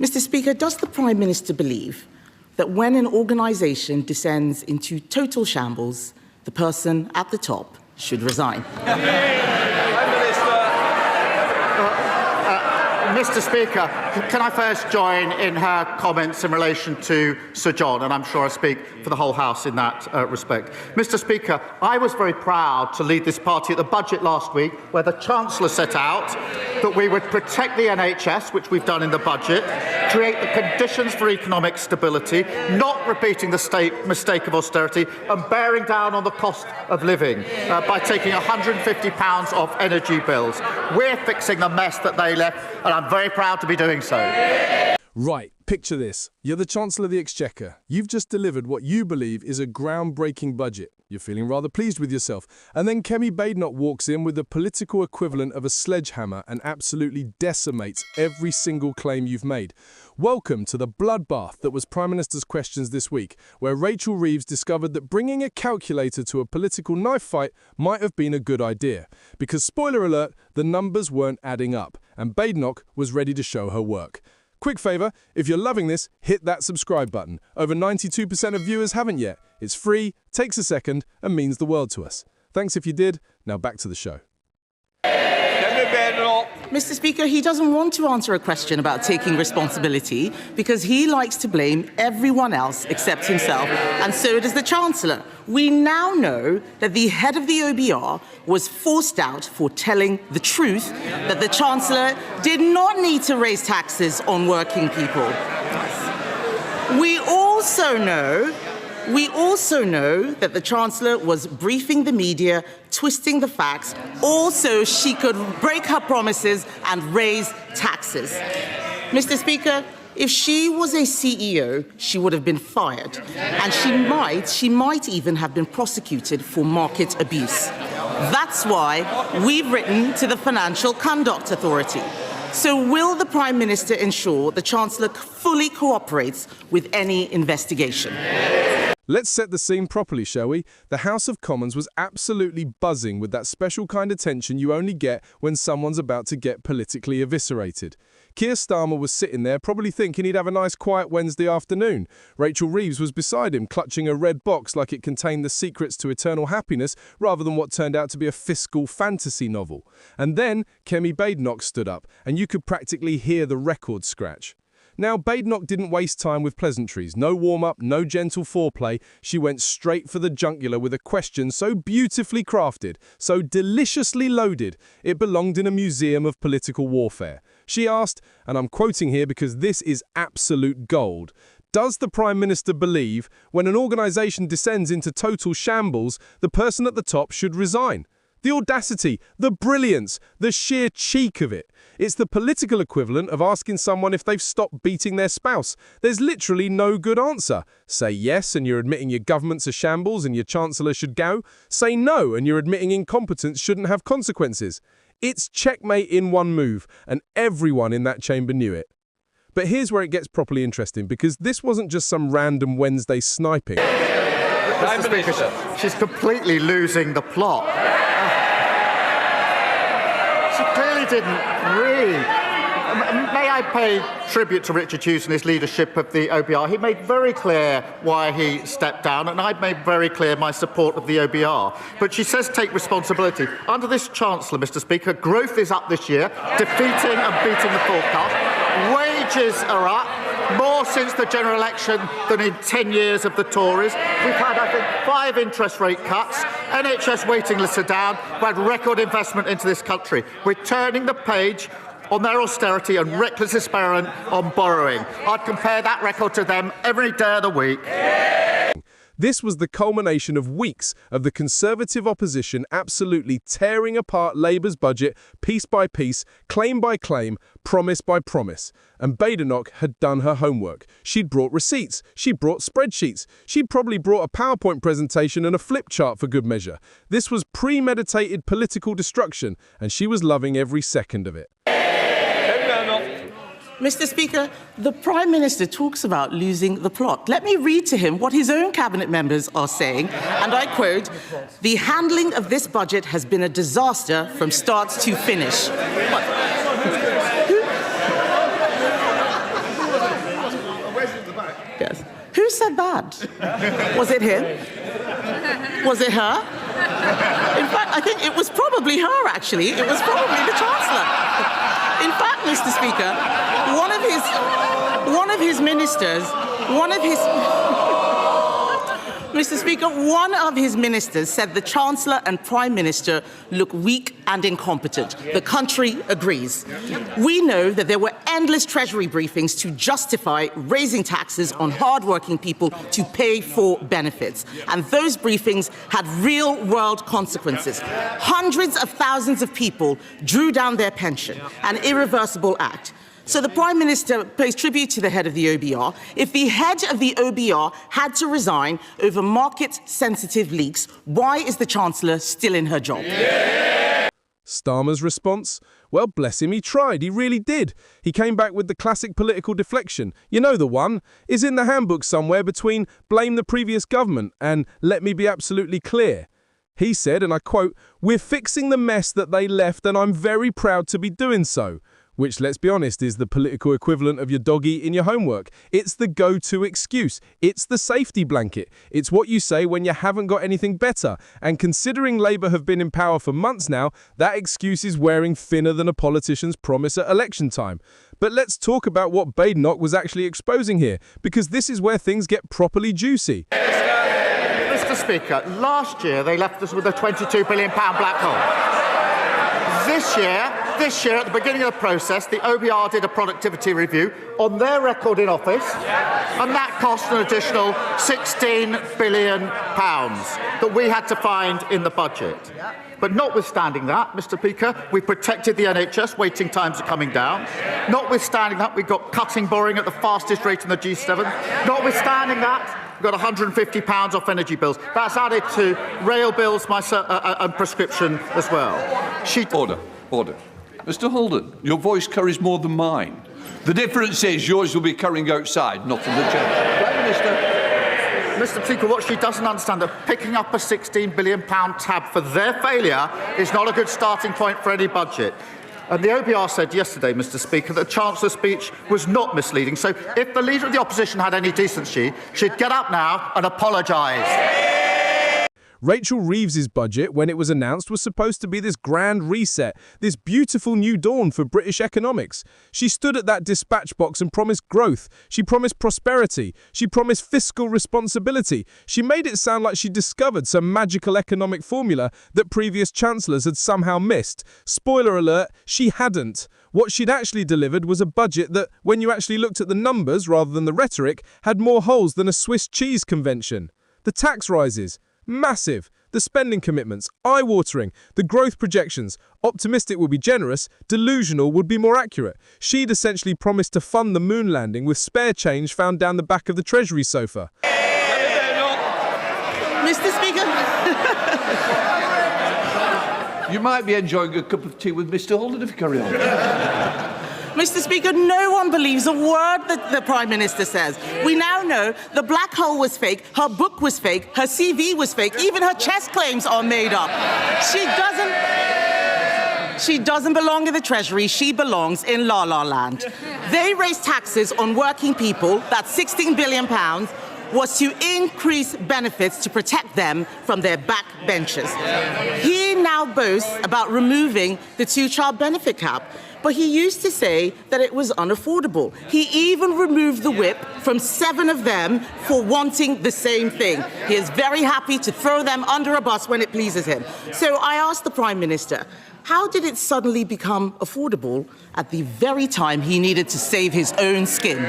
Mr. Speaker, does the Prime Minister believe that when an organisation descends into total shambles, the person at the top should resign? Mr. Speaker, can I first join in her comments in relation to Sir John, and I'm sure I speak for the whole House in that respect. Mr. Speaker, I was very proud to lead this party at the budget last week, where the Chancellor set out that we would protect the NHS, which we've done in the budget, create the conditions for economic stability, not repeating the mistake of austerity, and bearing down on the cost of living by taking £150 off energy bills. We're fixing the mess that they left, and I'm very proud to be doing so. Right, picture this. You're the Chancellor of the Exchequer. You've just delivered what you believe is a groundbreaking budget. You're feeling rather pleased with yourself. And then Kemi Badenoch walks in with the political equivalent of a sledgehammer and absolutely decimates every single claim you've made. Welcome to the bloodbath that was Prime Minister's Questions this week, where Rachel Reeves discovered that bringing a calculator to a political knife fight might have been a good idea. Because, spoiler alert, the numbers weren't adding up, and Badenoch was ready to show her work. Quick favour, if you're loving this, hit that subscribe button. Over 92% of viewers haven't yet. It's free, takes a second, and means the world to us. Thanks if you did. Now back to the show. Mr. Speaker, he doesn't want to answer a question about taking responsibility because he likes to blame everyone else except himself, and so does the Chancellor. We now know that the head of the OBR was forced out for telling the truth that the Chancellor did not need to raise taxes on working people. We also know that the Chancellor was briefing the media, twisting the facts, all so she could break her promises and raise taxes. Mr. Speaker, if she was a CEO, she would have been fired, and she might even have been prosecuted for market abuse. That's why we've written to the Financial Conduct Authority. So will the Prime Minister ensure the Chancellor fully cooperates with any investigation? Let's set the scene properly, shall we? The House of Commons was absolutely buzzing with that special kind of tension you only get when someone's about to get politically eviscerated. Keir Starmer was sitting there probably thinking he'd have a nice quiet Wednesday afternoon. Rachel Reeves was beside him, clutching a red box like it contained the secrets to eternal happiness rather than what turned out to be a fiscal fantasy novel. And then Kemi Badenoch stood up, and you could practically hear the record scratch. Now, Badenoch didn't waste time with pleasantries. No warm-up, no gentle foreplay. She went straight for the jugular with a question so beautifully crafted, so deliciously loaded, it belonged in a museum of political warfare. She asked, and I'm quoting here because this is absolute gold, does the Prime Minister believe when an organisation descends into total shambles, the person at the top should resign? The audacity, the brilliance, the sheer cheek of it. It's the political equivalent of asking someone if they've stopped beating their spouse. There's literally no good answer. Say yes and you're admitting your government's a shambles and your Chancellor should go. Say no and you're admitting incompetence shouldn't have consequences. It's checkmate in one move, and everyone in that chamber knew it. But here's where it gets properly interesting, because this wasn't just some random Wednesday sniping. Mr. Speaker, she's completely losing the plot. She clearly didn't read. May I pay tribute to Richard Hughes and his leadership of the OBR? He made very clear why he stepped down, and I've made very clear my support of the OBR. But she says take responsibility. Under this Chancellor, Mr. Speaker, growth is up this year, defeating and beating the forecast. Wages are up, more since the general election than in 10 years of the Tories. We've had, I think, 5 interest rate cuts. NHS waiting lists are down. We've had record investment into this country. We're turning the page on their austerity and reckless experiment on borrowing. I'd compare that record to them every day of the week. This was the culmination of weeks of the Conservative opposition absolutely tearing apart Labour's budget piece by piece, claim by claim, promise by promise. And Badenoch had done her homework. She'd brought receipts. She'd brought spreadsheets. She'd probably brought a PowerPoint presentation and a flip chart for good measure. This was premeditated political destruction, and she was loving every second of it. Mr. Speaker, the Prime Minister talks about losing the plot. Let me read to him what his own cabinet members are saying, and I quote, "The handling of this budget has been a disaster from start to finish." Who said that? Was it him? Was it her? In fact, I think it was probably her, actually. It was probably the Chancellor. In fact, Mr. Speaker, one of his ministers said the Chancellor and Prime Minister look weak and incompetent. The country agrees. We know that there were endless Treasury briefings to justify raising taxes on hard-working people to pay for benefits. And those briefings had real-world consequences. Hundreds of thousands of people drew down their pension, an irreversible act. So the Prime Minister pays tribute to the head of the OBR. If the head of the OBR had to resign over market-sensitive leaks, why is the Chancellor still in her job? Starmer's response? Well, bless him, he tried. He really did. He came back with the classic political deflection. You know the one. Is in the handbook somewhere between blame the previous government and let me be absolutely clear. He said, and I quote, "We're fixing the mess that they left and I'm very proud to be doing so." Which, let's be honest, is the political equivalent of your doggy in your homework. It's the go-to excuse. It's the safety blanket. It's what you say when you haven't got anything better. And considering Labour have been in power for months now, that excuse is wearing thinner than a politician's promise at election time. But let's talk about what Badenoch was actually exposing here, because this is where things get properly juicy. Mr. Speaker, last year they left us with a £22 billion black hole. This year, at the beginning of the process, the OBR did a productivity review on their record in office, and that cost an additional £16 billion that we had to find in the budget. But notwithstanding that, Mr. Speaker, we protected the NHS, waiting times are coming down. Notwithstanding that, we got cutting borrowing at the fastest rate in the G7. Notwithstanding that, we've got £150 off energy bills. That's added to rail bills and prescription as well. Order. Mr. Holden, your voice carries more than mine. The difference is yours will be carrying outside, not in the chamber. Prime Minister. Mr. Speaker, what she doesn't understand that picking up a £16 billion tab for their failure is not a good starting point for any budget. And the OBR said yesterday, Mr. Speaker, that the Chancellor's speech was not misleading. So if the Leader of the Opposition had any decency, she'd get up now and apologise. Rachel Reeves' budget, when it was announced, was supposed to be this grand reset, this beautiful new dawn for British economics. She stood at that dispatch box and promised growth. She promised prosperity. She promised fiscal responsibility. She made it sound like she discovered some magical economic formula that previous chancellors had somehow missed. Spoiler alert, she hadn't. What she'd actually delivered was a budget that, when you actually looked at the numbers rather than the rhetoric, had more holes than a Swiss cheese convention. The tax rises. Massive. The spending commitments, eye-watering. The growth projections, optimistic would be generous, delusional would be more accurate. She'd essentially promised to fund the moon landing with spare change found down the back of the Treasury sofa. Mr. Speaker. You might be enjoying a cup of tea with Mr. Holden if you carry on. Mr. Speaker, no one believes a word that the Prime Minister says. We now know the black hole was fake, her book was fake, her CV was fake, even her chest claims are made up. She doesn't belong in the Treasury, she belongs in La La Land. They raised taxes on working people, that's £16 billion, was to increase benefits to protect them from their backbenchers. He now boasts about removing the two-child benefit cap. But he used to say that it was unaffordable. He even removed the whip from 7 of them for wanting the same thing. He is very happy to throw them under a bus when it pleases him. So I asked the Prime Minister, how did it suddenly become affordable at the very time he needed to save his own skin?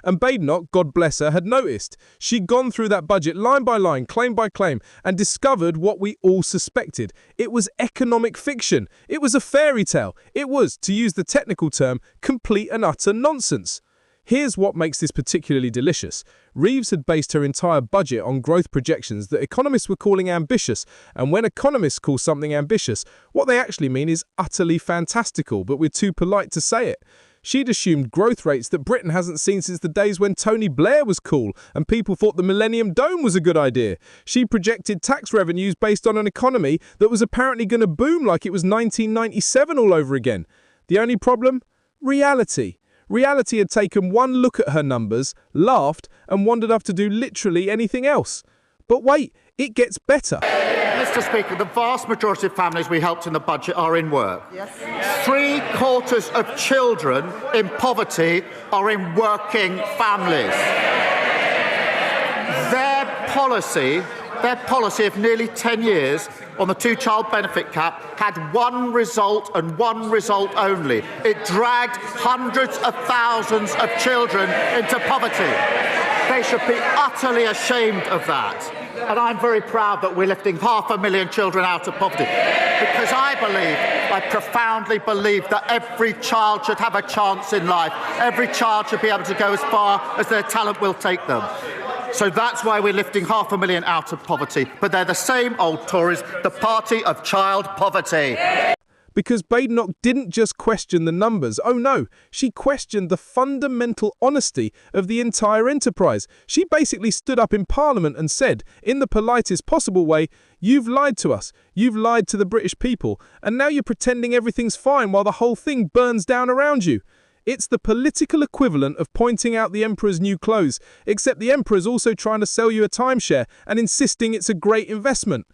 And Badenoch, God bless her, had noticed. She'd gone through that budget line by line, claim by claim, and discovered what we all suspected. It was economic fiction. It was a fairy tale. It was, to use the technical term, complete and utter nonsense. Here's what makes this particularly delicious. Reeves had based her entire budget on growth projections that economists were calling ambitious, and when economists call something ambitious, what they actually mean is utterly fantastical, but we're too polite to say it. She'd assumed growth rates that Britain hasn't seen since the days when Tony Blair was cool and people thought the Millennium Dome was a good idea. She projected tax revenues based on an economy that was apparently going to boom like it was 1997 all over again. The only problem? Reality. Reality had taken one look at her numbers, laughed, and wandered off to do literally anything else. But wait, it gets better. Mr. Speaker, the vast majority of families we helped in the budget are in work. Yes. 3/4 of children in poverty are in working families. Their policy of nearly 10 years on the two-child benefit cap had one result and one result only. It dragged hundreds of thousands of children into poverty. They should be utterly ashamed of that. And I'm very proud that we're lifting 500,000 children out of poverty, because I profoundly believe that every child should have a chance in life. Every child should be able to go as far as their talent will take them. So that's why we're lifting 500,000 out of poverty. But they're the same old Tories, the party of child poverty. Because Badenoch didn't just question the numbers. Oh no, she questioned the fundamental honesty of the entire enterprise. She basically stood up in Parliament and said, in the politest possible way, "You've lied to us, you've lied to the British people, and now you're pretending everything's fine while the whole thing burns down around you." It's the political equivalent of pointing out the Emperor's new clothes, except the Emperor's also trying to sell you a timeshare and insisting it's a great investment.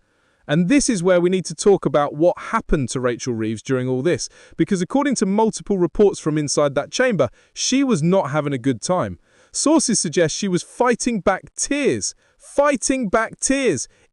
And this is where we need to talk about what happened to Rachel Reeves during all this, because according to multiple reports from inside that chamber, she was not having a good time. Sources suggest she was fighting back tears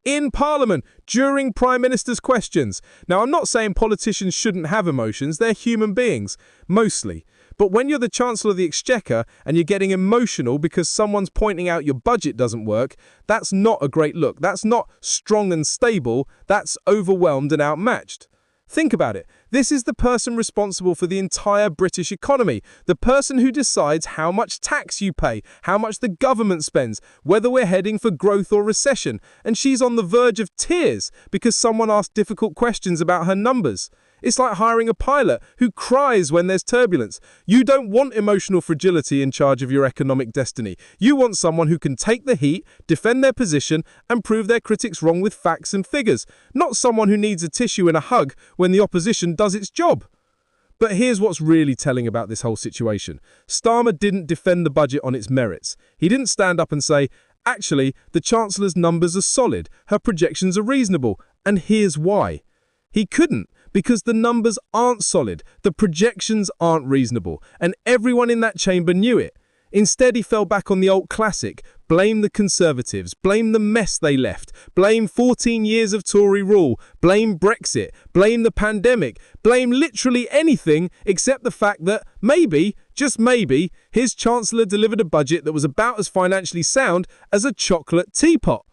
in Parliament during Prime Minister's questions. Now, I'm not saying politicians shouldn't have emotions, they're human beings, mostly. But when you're the Chancellor of the Exchequer and you're getting emotional because someone's pointing out your budget doesn't work, that's not a great look. That's not strong and stable. That's overwhelmed and outmatched. Think about it. This is the person responsible for the entire British economy, the person who decides how much tax you pay, how much the government spends, whether we're heading for growth or recession. And she's on the verge of tears because someone asked difficult questions about her numbers. It's like hiring a pilot who cries when there's turbulence. You don't want emotional fragility in charge of your economic destiny. You want someone who can take the heat, defend their position, and prove their critics wrong with facts and figures, not someone who needs a tissue and a hug when the opposition does its job. But here's what's really telling about this whole situation. Starmer didn't defend the budget on its merits. He didn't stand up and say, actually, the Chancellor's numbers are solid, her projections are reasonable, and here's why. He couldn't, because the numbers aren't solid, the projections aren't reasonable, and everyone in that chamber knew it. Instead, he fell back on the old classic, blame the Conservatives, blame the mess they left, blame 14 years of Tory rule, blame Brexit, blame the pandemic, blame literally anything except the fact that maybe, just maybe, his Chancellor delivered a budget that was about as financially sound as a chocolate teapot.